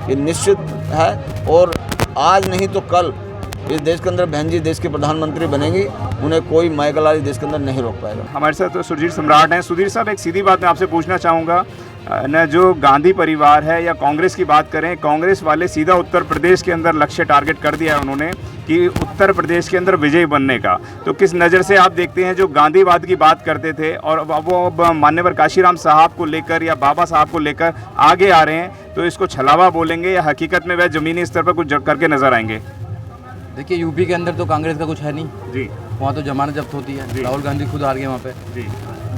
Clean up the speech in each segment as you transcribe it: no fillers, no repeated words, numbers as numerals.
ये निश्चित है। और आज नहीं तो कल इस देश के अंदर बहन जी देश के प्रधानमंत्री बनेंगी, उन्हें कोई माइकलाल देश के अंदर नहीं रोक पाएगा। हमारे साथ तो सुधीर सम्राट हैं। सुधीर साहब, एक सीधी बात मैं आपसे पूछना चाहूँगा न, जो गांधी परिवार है या कांग्रेस की बात करें, कांग्रेस वाले सीधा उत्तर प्रदेश के अंदर लक्ष्य टारगेट कर दिया है उन्होंने कि उत्तर प्रदेश के अंदर विजयी बनने का। तो किस नज़र से आप देखते हैं जो गांधीवाद की बात करते थे और वो मान्यवर काशीराम साहब को लेकर या बाबा साहब को लेकर आगे आ रहे हैं, तो इसको छलावा बोलेंगे या हकीकत में वह ज़मीनी स्तर पर कुछ करके नजर आएंगे? देखिए, यूपी के अंदर तो कांग्रेस का कुछ है नहीं जी, वहाँ तो जमानत जब्त होती है। राहुल गांधी खुद हार गए वहाँ पे जी।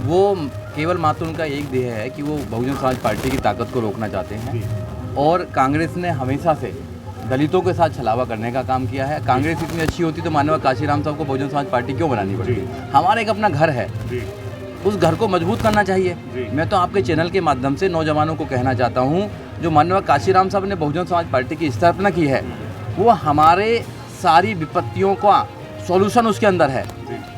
वो केवल मात्र उनका एक ध्येय है कि वो बहुजन समाज पार्टी की ताकत को रोकना चाहते हैं। और कांग्रेस ने हमेशा से दलितों के साथ छलावा करने का काम किया है। कांग्रेस इतनी अच्छी होती तो माननीय काशीराम साहब को बहुजन समाज पार्टी क्यों बनानी पड़ती? हमारा एक अपना घर है, उस घर को मजबूत करना चाहिए। मैं तो आपके चैनल के माध्यम से नौजवानों को कहना चाहता हूँ, जो माननीय काशीराम साहब ने बहुजन समाज पार्टी की स्थापना की है, वो हमारे सारी विपत्तियों का सॉल्यूशन उसके अंदर है।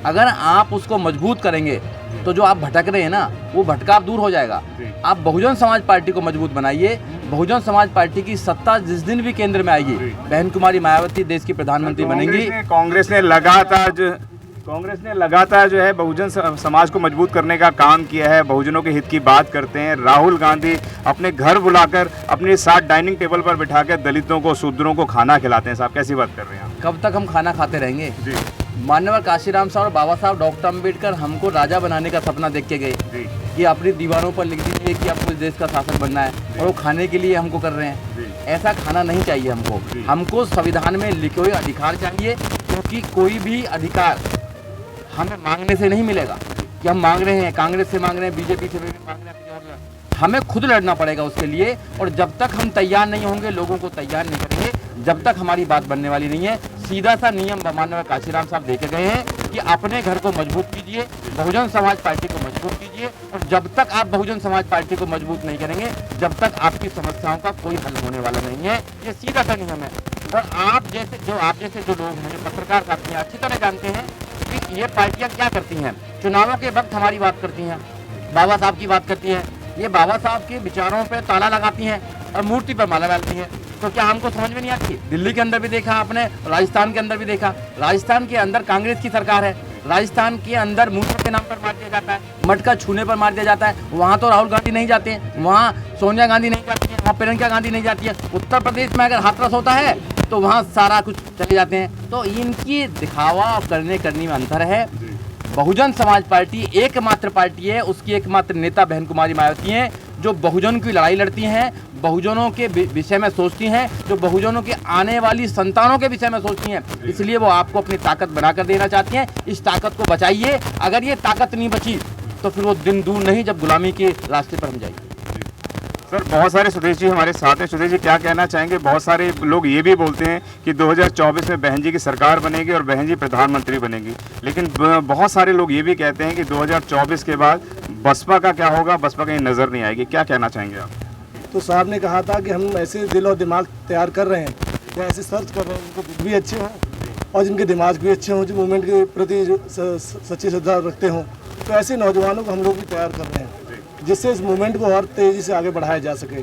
अगर आप उसको मजबूत करेंगे तो जो आप भटक रहे हैं ना, वो भटकाव दूर हो जाएगा। आप बहुजन समाज पार्टी को मजबूत बनाइए। बहुजन समाज पार्टी की सत्ता जिस दिन भी केंद्र में आएगी, बहन कुमारी मायावती देश की प्रधानमंत्री बनेंगी। कांग्रेस ने लगातार जो है बहुजन समाज को मजबूत करने का काम किया है, बहुजनों के हित की बात करते हैं। राहुल गांधी अपने घर बुलाकर अपने साथ डाइनिंग टेबल पर बिठाकर दलितों को, शूद्रों को खाना खिलाते हैं। साहब, कैसी बात कर रहे हैं आप? कब तक हम खाना खाते रहेंगे? माननीय काशीराम साहब और बाबा साहब डॉक्टर अम्बेडकर हमको राजा बनाने का सपना देख के गए कि अपनी दीवारों पर लिख दीजिए कि आपको इस देश का शासक बनना है, और वो खाने के लिए हमको कर रहे हैं। ऐसा खाना नहीं चाहिए हमको संविधान में लिखे हुए अधिकार चाहिए, क्योंकि कोई भी अधिकार हमें मांगने से नहीं मिलेगा कि हम मांग रहे हैं, कांग्रेस से मांग रहे हैं, बीजेपी से मांग रहे हैं। हमें खुद लड़ना पड़ेगा उसके लिए। और जब तक हम तैयार नहीं होंगे, लोगों को तैयार नहीं करेंगे, जब तक हमारी बात बनने वाली नहीं है। सीधा सा नियम माननीय काशीराम साहब देके गए हैं कि अपने घर को मजबूत कीजिए, बहुजन समाज पार्टी को मजबूत कीजिए। और जब तक आप बहुजन समाज पार्टी को मजबूत नहीं करेंगे, जब तक आपकी समस्याओं का कोई हल होने वाला नहीं है। ये सीधा सा नियम है। और आप जैसे जो लोग हैं, जो पत्रकार साथी हैं, अच्छी तरह जानते हैं कि ये पार्टियां क्या करती हैं। चुनावों के वक्त हमारी बात करती हैं, बाबा साहब की बात करती हैं। ये बाबा साहब के विचारों पे ताला लगाती हैं और मूर्ति पर माला डालती हैं। तो क्या हमको समझ में नहीं आती? दिल्ली के अंदर भी देखा आपने, राजस्थान के अंदर भी देखा। राजस्थान के अंदर कांग्रेस की सरकार है, राजस्थान के अंदर मूर्ति के नाम पर मार दिया जाता है, मटका छूने पर मार दिया जाता है। वहाँ तो राहुल गांधी नहीं जाते हैं, वहाँ सोनिया गांधी नहीं जाती है, वहाँ प्रियंका गांधी नहीं जाती है। उत्तर प्रदेश में अगर हाथरस होता है तो वहाँ सारा कुछ चले जाते हैं। तो इनकी दिखावा और करनी में अंतर है। बहुजन समाज पार्टी एकमात्र पार्टी है, उसकी एकमात्र नेता बहन कुमारी मायावती हैं, जो बहुजनों की लड़ाई लड़ती हैं, बहुजनों के विषय में सोचती हैं, जो बहुजनों के आने वाली संतानों के विषय में सोचती हैं। इसलिए वो आपको अपनी ताकत बनाकर देना चाहती हैं। इस ताकत को बचाइए। अगर ये ताकत नहीं बची तो फिर वो दिन दूर नहीं जब गुलामी के रास्ते पर हम जाएंगे। सर, बहुत सारे सुदेश जी हमारे साथ हैं। सुदेश जी, क्या कहना चाहेंगे? बहुत सारे लोग ये भी बोलते हैं कि 2024 में बहन जी की सरकार बनेगी और बहन जी प्रधानमंत्री बनेगी, लेकिन बहुत सारे लोग ये भी कहते हैं कि 2024 के बाद बसपा का क्या होगा, बसपा कहीं नज़र नहीं आएगी। क्या कहना चाहेंगे आप? तो साहब ने कहा था कि हम ऐसे दिल और दिमाग तैयार कर रहे हैं या ऐसे सर्च कर रहे हैं जिनको दिल भी अच्छे हों और जिनके दिमाग भी अच्छे हों, जो मूवमेंट के प्रति सच्ची श्रद्धा रखते हों। तो ऐसे नौजवानों को हम लोग भी तैयार कर रहे हैं, जिससे इस मूवमेंट को और तेज़ी से आगे बढ़ाया जा सके।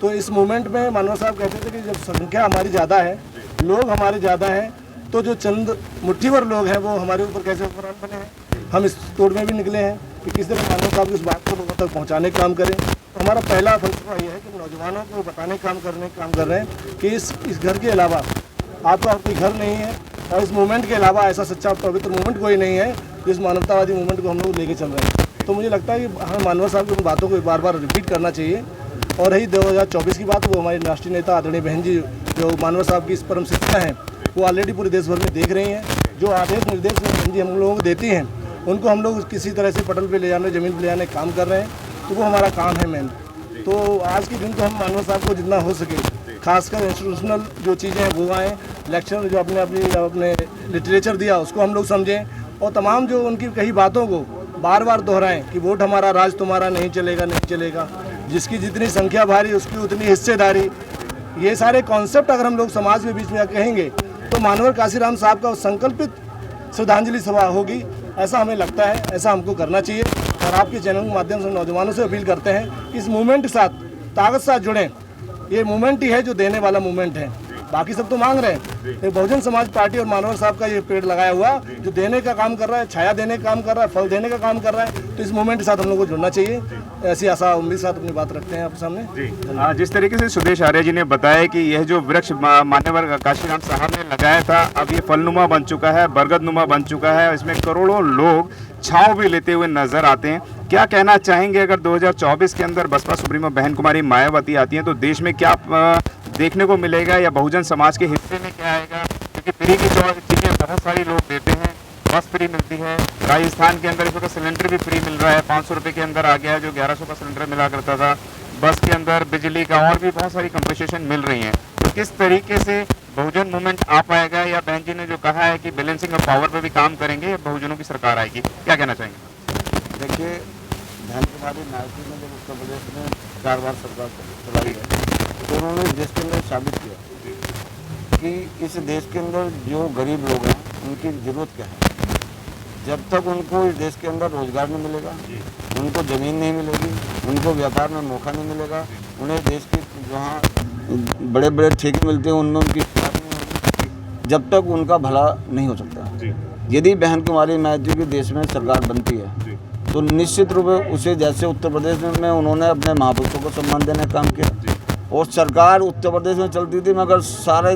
तो इस मूवमेंट में मानव साहब कहते थे कि जब संख्या हमारी ज़्यादा है, लोग हमारे ज़्यादा हैं, तो जो चंद मुट्ठीभर लोग हैं वो हमारे ऊपर कैसे हुक्मरान बने हैं। हम इस तोड़ में भी निकले हैं कि किस तरह मानव साहब इस बात को लोगों तक पहुँचाने का काम करें। तो हमारा पहला फलसफा ये है कि नौजवानों को बताने का काम कर रहे हैं कि इस घर के अलावा आपका कोई घर नहीं है, और इस मूवमेंट के अलावा ऐसा सच्चा पवित्र मूवमेंट कोई नहीं है जिस मानवतावादी मूवमेंट को हम लोग लेके चल रहे हैं। तो मुझे लगता है कि हमें मानव साहब की उन बातों को बार बार रिपीट करना चाहिए। और रही 2024 की बात, वो हमारी राष्ट्रीय नेता आदरणीय बहन जी जो मानव साहब की इस परम शिक्षा हैं, वो ऑलरेडी पूरे देश भर में देख रही हैं। जो आदेश निर्देश बहन जी हम लोगों को देती हैं, उनको हम लोग किसी तरह से पटल पे ले जाने, ज़मीन पे ले जाने काम कर रहे हैं। तो वो हमारा काम है मेन। तो आज के दिन तो हम मानव साहब को जितना हो सके, खासकर इंस्टीट्यूशनल जो चीज़ें हैं वो आएँ, लेक्चर जो अपने लिटरेचर दिया उसको हम लोग समझें, और तमाम जो उनकी कही बातों को बार बार दोहराएं कि वोट हमारा, राज तुम्हारा, नहीं चलेगा, जिसकी जितनी संख्या भारी उसकी उतनी हिस्सेदारी। ये सारे कॉन्सेप्ट अगर हम लोग समाज के बीच में कहेंगे तो मानवर काशीराम साहब का संकल्पित श्रद्धांजलि सभा होगी, ऐसा हमें लगता है। ऐसा हमको करना चाहिए। और आपके चैनल के माध्यम से नौजवानों से अपील करते हैं कि इस मूवमेंट के साथ ताकत साथ जुड़ें। ये मूवमेंट ही है जो देने वाला मूवमेंट है, बाकी सब तो मांग रहे हैं। ये बहुजन समाज पार्टी और मानवर साहब का ये पेड़ लगाया हुआ जो देने का काम कर रहा है, छाया देने का काम कर रहा है, फल देने का काम कर रहा है, तो इस मूवमेंट के साथ हम लोग को जुड़ना चाहिए। ऐसी आशा उम्मीद के साथ अपनी बात रखते हैं आपके सामने। जिस तरीके से सुदेश आर्य जी ने बताया कि यह जो वृक्ष मान्यवर काशीराम साहब ने लगाया था, अब ये फलनुमा बन चुका है, बरगदनुमा बन चुका है, इसमें करोड़ों लोग छांव भी लेते हुए नजर आते हैं। क्या कहना चाहेंगे अगर 2024 के अंदर बसपा सुप्रीमो बहन कुमारी मायावती आती हैं तो देश में क्या देखने को मिलेगा, या बहुजन समाज के हिस्से में क्या आएगा? क्योंकि फ्री की चीज़ें बहुत सारी लोग देते हैं, बस फ्री मिलती है, राजस्थान के अंदर इस वक्त सिलेंडर भी फ्री मिल रहा है, 500 रुपये के अंदर आ गया है, जो 1100 का सिलेंडर मिला करता था। बस के अंदर बिजली का और भी बहुत सारी कंपनसेशन मिल रही हैं। तो किस तरीके से बहुजन मूवमेंट आ पाएगा, या बहन जी ने जो कहा है कि बैलेंसिंग ऑफ पावर पर भी काम करेंगे, बहुजनों की सरकार आएगी, क्या कहना चाहेंगे? देखिए, बहन कुमारी मायावती ने जब उत्तर प्रदेश में 4 बार सरकार चलाई है तो उन्होंने देश के अंदर साबित किया कि इस देश के अंदर जो गरीब लोग हैं उनकी ज़रूरत क्या है। जब तक उनको इस देश के अंदर रोजगार नहीं मिलेगा, उनको ज़मीन नहीं मिलेगी, उनको व्यापार में मौका नहीं मिलेगा, उन्हें देश के जहाँ बड़े बड़े ठेके मिलते हैं उनमें उनकी बात नहीं होगी, जब तक उनका भला नहीं हो सकता। यदि बहन कुमारी मायावती की देश में सरकार बनती है तो निश्चित रूप से उसे, जैसे उत्तर प्रदेश में उन्होंने अपने महापुरुषों को सम्मान देने का काम किया, और सरकार उत्तर प्रदेश में चलती थी मगर सारे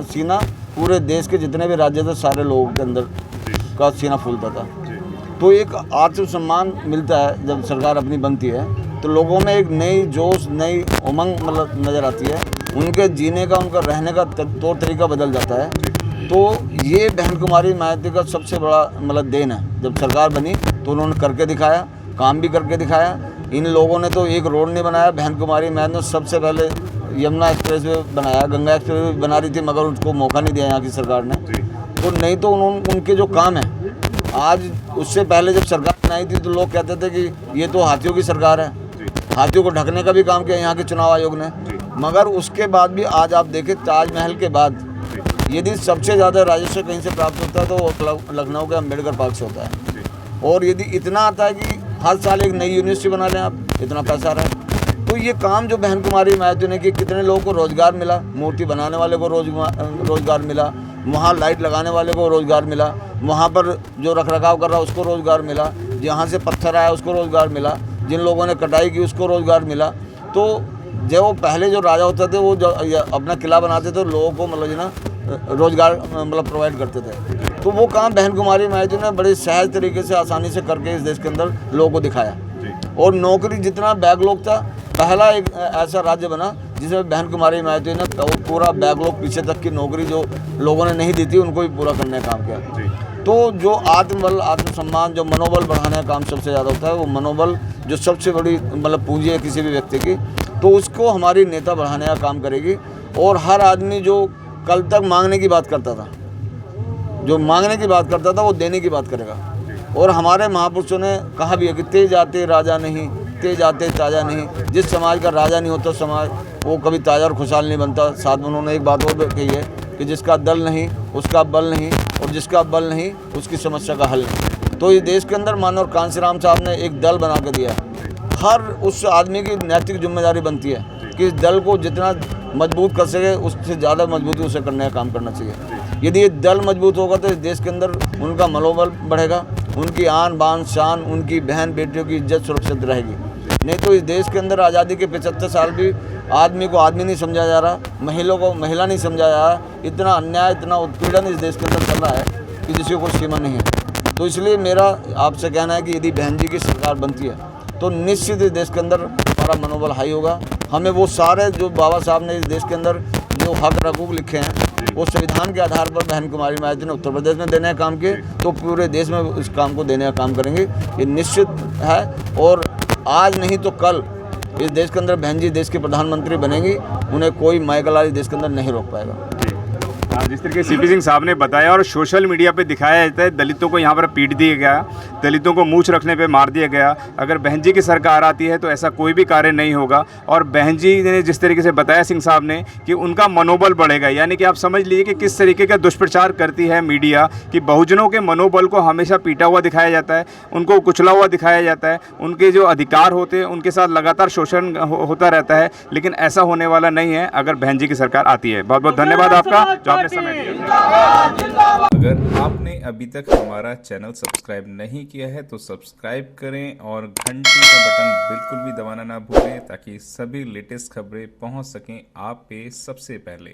सीना पूरे देश के जितने भी राज्य थे सारे लोगों के अंदर का सीना फूलता था। तो एक आत्मसम्मान मिलता है जब सरकार अपनी बनती है, तो लोगों में एक नई जोश, नई उमंग मतलब नज़र आती है, उनके जीने का, उनका रहने का तौर तरीका बदल जाता है। तो ये बहन कुमारी मायावती का सबसे बड़ा मतलब देन है। जब सरकार बनी तो उन्होंने करके दिखाया, काम भी करके दिखाया। इन लोगों ने तो एक रोड नहीं बनाया, बहन कुमारी मायावती ने सबसे पहले यमुना एक्सप्रेस वे बनाया, गंगा एक्सप्रेस वे बना रही थी मगर उसको मौका नहीं दिया यहाँ की सरकार ने। तो नहीं तो उनके जो काम है, आज उससे पहले जब सरकार बनाई थी तो लोग कहते थे कि ये तो हाथियों की सरकार है, हाथियों को ढकने का भी काम किया यहाँ के चुनाव आयोग ने। मगर उसके बाद भी आज आप देखें, ताजमहल के बाद यदि सबसे ज़्यादा राजस्व कहीं से प्राप्त होता है तो वो लखनऊ के अम्बेडकर पार्क से होता है। और यदि इतना आता है कि हर साल एक नई यूनिवर्सिटी बना लें आप, इतना पैसा आ रहा है। तो ये काम जो बहन कुमारी मायावती ने कि कितने लोगों को रोज़गार मिला, मूर्ति बनाने वाले को रोज़गार मिला, वहाँ लाइट लगाने वाले को रोज़गार मिला, वहाँ पर जो रखरखाव कर रहा है उसको रोज़गार मिला, जहाँ से पत्थर आया उसको रोज़गार मिला, जिन लोगों ने कटाई की उसको रोज़गार मिला। तो जो पहले जो राजा होते थे वो जो अपना किला बनाते थे लोगों को मतलब ना रोज़गार मतलब प्रोवाइड करते थे। तो वो काम बहन कुमारी मायावती ने बड़े सहज तरीके से, आसानी से करके इस देश के अंदर लोगों को दिखाया। और नौकरी जितना बैकलॉग था, पहला एक ऐसा राज्य बना जिसमें बहन कुमारी मायावती ने पूरा बैकलॉग पीछे तक की नौकरी जो लोगों ने नहीं दी थी उनको भी पूरा करने का काम किया। तो जो आत्मबल, आत्मसम्मान, जो मनोबल बढ़ाने का काम सबसे ज़्यादा होता है, वो मनोबल जो सबसे बड़ी मतलब पूंजी है किसी भी व्यक्ति की, तो उसको हमारी नेता बढ़ाने का काम करेगी। और हर आदमी जो कल तक मांगने की बात करता था, जो मांगने की बात करता था वो देने की बात करेगा। और हमारे महापुरुषों ने कहा भी है कि तेज आते राजा नहीं, तेज आते ताजा नहीं। जिस समाज का राजा नहीं होता समाज वो कभी ताज़ा और खुशहाल नहीं बनता। साथ में उन्होंने एक बात और कही है कि जिसका दल नहीं उसका बल नहीं, और जिसका बल नहीं उसकी समस्या का हल नहीं। तो ये देश के अंदर माननीय कांशीराम साहब ने एक दल बना के दिया है। हर उस आदमी की नैतिक जिम्मेदारी बनती है कि इस दल को जितना मजबूत कर सके उससे ज़्यादा मजबूती उसे करने का काम करना चाहिए। यदि ये दल मजबूत होगा तो इस देश के अंदर उनका मनोबल बढ़ेगा, उनकी आन बान शान, उनकी बहन बेटियों की इज्जत सुरक्षित रहेगी। नहीं तो इस देश के अंदर आज़ादी के 75 साल भी आदमी को आदमी नहीं समझा जा रहा, महिलाओं को महिला नहीं समझा जा रहा। इतना अन्याय, इतना उत्पीड़न इस देश के अंदर चल रहा है कि जिसकी कोई सीमा नहीं है। तो इसलिए मेरा आपसे कहना है कि यदि बहन जी की सरकार बनती है तो निश्चित इस देश के अंदर हमारा मनोबल हाई होगा। हमें वो सारे जो बाबा साहब ने इस देश के अंदर जो हक हकूक़ लिखे हैं वो संविधान के आधार पर बहन कुमारी मायावती ने उत्तर प्रदेश में देने का काम किए, तो पूरे देश में इस काम को देने का काम करेंगे, ये निश्चित है। और आज नहीं तो कल इस देश के अंदर बहन जी देश के प्रधानमंत्री बनेंगी, उन्हें कोई माइकलारी देश के अंदर नहीं रोक पाएगा। हाँ, जिस तरीके सीपी सिंह साहब ने बताया और सोशल मीडिया पे दिखाया जाता है, दलितों को यहाँ पर पीट दिया गया, दलितों को मूंछ रखने पे मार दिया गया। अगर बहन जी की सरकार आती है तो ऐसा कोई भी कार्य नहीं होगा। और बहन जी ने जिस तरीके से बताया सिंह साहब ने कि उनका मनोबल बढ़ेगा, यानी कि आप समझ लीजिए कि किस तरीके का दुष्प्रचार करती है मीडिया कि बहुजनों के मनोबल को हमेशा पीटा हुआ दिखाया जाता है, उनको कुचला हुआ दिखाया जाता है, उनके जो अधिकार होते हैं उनके साथ लगातार शोषण होता रहता है। लेकिन ऐसा होने वाला नहीं है अगर बहन जी की सरकार आती है। बहुत बहुत धन्यवाद आपका जो आपने समय दिया। अगर आपने अभी तक हमारा चैनल सब्सक्राइब नहीं किया है तो सब्सक्राइब करें और घंटी का बटन बिल्कुल भी दबाना ना भूलें ताकि सभी लेटेस्ट खबरें पहुंच सकें आप पे सबसे पहले।